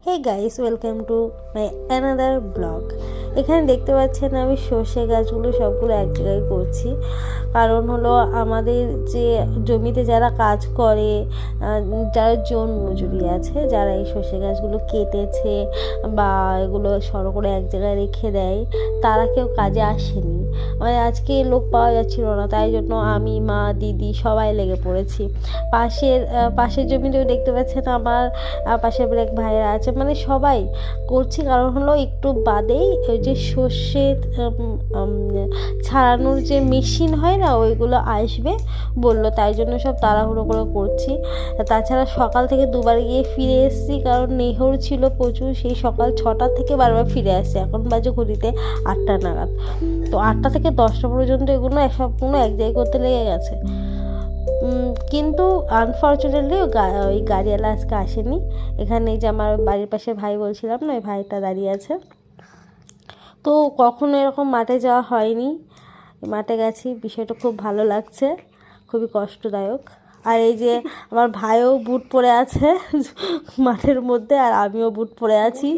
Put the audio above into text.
Hey guys, welcome to my another blog. এখানে দেখতে পাচ্ছেন আমি সর্ষে গাছগুলো সবগুলো এক জায়গায় করছি। কারণ হলো আমাদের যে জমিতে যারা কাজ করে, যারা জন মজুরি আছে, যারা এই সর্ষে গাছগুলো কেটেছে বা এগুলো সরো করে এক জায়গায় রেখে দেয়, তারা কেউ কাজে আসেনি। মানে আজকে লোক পাওয়া যাচ্ছিল না, তাই জন্য আমি, মা, দিদি সবাই লেগে পড়েছি। পাশের জমিতেও দেখতে পাচ্ছেন আমার পাশের এক ভাইয়েরা আছে, মানে সবাই করছি। কারণ হলো একটু বাদেই ওই যে সর্ষে ছাড়ানোর যে মেশিন হয় না, ওইগুলো আসবে বললো, তাই জন্য সব তাড়াহুড়ো করে করছি। তাছাড়া সকাল থেকে দুবার গিয়ে ফিরে এসেছি, কারণ নেহর ছিল প্রচুর। সেই সকাল 6টা থেকে বারবার ফিরে আসছে। এখন বাজে ঘড়িতে 8টা নাগাদ। তো 8টা থেকে 10টা পর্যন্ত এগুলো সবগুলো এক জায়গায় করতে লেগে গেছে। কিন্তু আনফর্চুনেটলি ওই গাড়িওয়ালা আজকে আসেনি। এখানে যে আমার বাড়ির পাশে ভাই বলছিলাম না, ওই ভাইটা দাঁড়িয়ে আছে। তো কখনো এরকম মাঠে যাওয়া হয়নি, মাঠে গেছি, বিষয়টা খুব ভালো লাগছে, খুবই কষ্টদায়ক। আর এই যে আমার ভাইও বুট পরে আছে মাঠের মধ্যে, আর আমিও বুট পরে আছি।